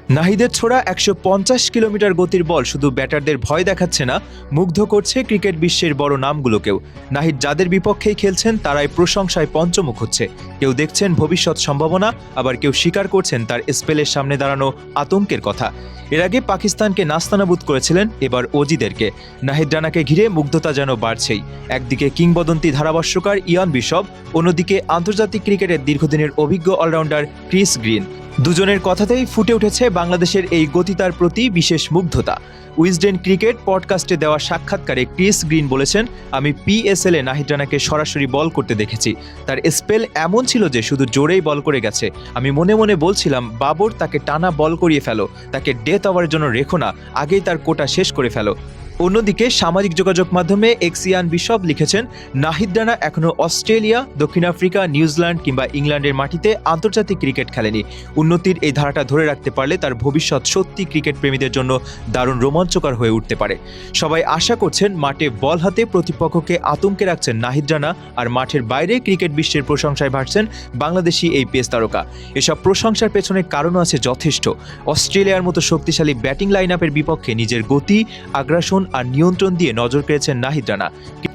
নাহিদের ছোড়া ১৫০ কিলোমিটার গতির বল শুধু ব্যাটারদের ভয় দেখাচ্ছে না, মুগ্ধ করছে ক্রিকেট বিশ্বের বড় নামগুলোকেও। নাহিদ যাদের বিপক্ষেই খেলছেন তারাই প্রশংসায় পঞ্চমুখ হচ্ছে। কেউ দেখছেন ভবিষ্যৎ সম্ভাবনা, আবার কেউ স্বীকার করছেন তার স্পেলের সামনে দাঁড়ানো আতঙ্কের কথা। এর আগে পাকিস্তানকে নাস্তানাবুদ করেছিলেন, এবার অজিদেরকে। নাহিদ রানাকে ঘিরে মুগ্ধতা যেন বাড়ছেই। একদিকে কিংবদন্তি ধারাভাষ্যকার ইয়ান বিশপ, অন্যদিকে আন্তর্জাতিক ক্রিকেটের দীর্ঘদিনের অভিজ্ঞ অলরাউন্ডার ক্রিস গ্রিন। দুজনের কথাতেই ফুটে উঠেছে বাংলাদেশের এই গতিতার প্রতি বিশেষ মুগ্ধতা। উইজডেন ক্রিকেট পডকাস্টে দেওয়া সাক্ষাৎকারে ক্রিস গ্রিন বলেছেন, আমি পিএসএলে নাহিদ রানাকে সরাসরি বল করতে দেখেছি। তার স্পেল এমন ছিল যে শুধু জোরেই বল করে গেছে। আমি মনে মনে বলছিলাম, বাবর তাকে টানা বল করিয়ে ফেলো, তাকে ডেথ ওভারের জন্য রেখো না, আগেই তার কোটা শেষ করে ফেলো। অন্যদিকে সামাজিক যোগাযোগ মাধ্যমে ইয়ান বিশপ লিখেছেন, নাহিদ রানা এখনও অস্ট্রেলিয়া, দক্ষিণ আফ্রিকা, নিউজিল্যান্ড কিংবা ইংল্যান্ডের মাটিতে আন্তর্জাতিক ক্রিকেট খেলেনি। উন্নতির এই ধারাটা ধরে রাখতে পারলে তার ভবিষ্যৎ সত্যি ক্রিকেট প্রেমীদের জন্য দারুণ রোমাঞ্চকর হয়ে উঠতে পারে। সবাই আশা করছেন মাঠে বল হাতে প্রতিপক্ষকে আতঙ্কে রাখছেন নাহিদ রানা, আর মাঠের বাইরে ক্রিকেট বিশ্বের প্রশংসায় ভাসছেন বাংলাদেশি এই পেস তারকা। এসব প্রশংসার পেছনে কারণও আছে যথেষ্ট। অস্ট্রেলিয়ার মতো শক্তিশালী ব্যাটিং লাইন আপের বিপক্ষে নিজের গতি, আগ্রাসন আর নিয়ন্ত্রণ দিয়ে নজর কেড়েছেন নাহিদ রানা।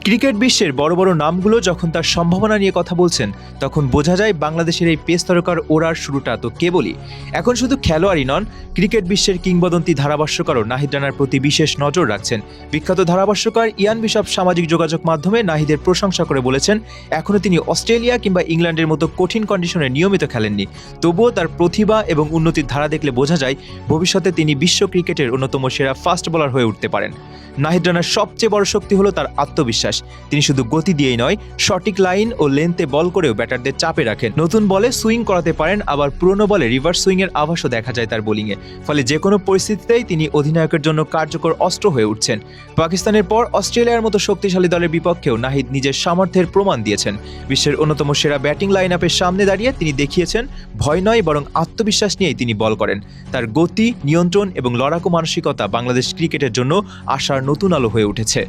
ক্রিকেট বিশ্বের বড় বড় নামগুলো যখন তার সম্ভাবনা নিয়ে কথা বলছেন, তখন বোঝা যায় বাংলাদেশের এই পেস তারকার ওড়ার শুরুটা তো কেবলই। এখন শুধু খেলোয়াড়ই নন, ক্রিকেট বিশ্বের কিংবদন্তি ধারাভাষ্যকারও নাহিদ রানার প্রতি বিশেষ নজর রাখছেন। বিখ্যাত ধারাভাষ্যকার ইয়ান বিশপ সামাজিক যোগাযোগ মাধ্যমে নাহিদের প্রশংসা করে বলেছেন, এখনও তিনি অস্ট্রেলিয়া কিংবা ইংল্যান্ডের মতো কঠিন কন্ডিশনে নিয়মিত খেলেননি, তবুও তার প্রতিভা এবং উন্নতির ধারা দেখলে বোঝা যায় ভবিষ্যতে তিনি বিশ্ব ক্রিকেটের অন্যতম সেরা ফাস্ট বোলার হয়ে উঠতে পারেন। নাহিদ রানার সবচেয়ে বড় শক্তি হলো তার আত্মবিশ্বাস। তিনি শুধু গতি দিয়েই নয়, সঠিক লাইন ও লেন্থে বল করেও ব্যাটারদের চাপে রাখেন। নতুন বলে সুইং করাতে পারেন, আবার পুরনো বলে রিভার্স সুইংয়ের আভাসও দেখা যায় তার বোলিংয়ে। ফলে যে কোনো পরিস্থিতিতেই তিনি অধিনায়কের জন্য কার্যকর অস্ত্র হয়ে উঠছেন। পাকিস্তানের পর অস্ট্রেলিয়ার মতো শক্তিশালী দলের বিপক্ষেও নাহিদ নিজের সামর্থ্যের প্রমাণ দিয়েছেন। বিশ্বের অন্যতম সেরা ব্যাটিং লাইন আপের সামনে দাঁড়িয়ে তিনি দেখিয়েছেন, ভয় নয় বরং আত্মবিশ্বাস নিয়েই তিনি বল করেন। তার গতি, নিয়ন্ত্রণ এবং লড়াকু মানসিকতা বাংলাদেশ ক্রিকেটের জন্য আশার নতুন আলো হয়ে উঠেছে।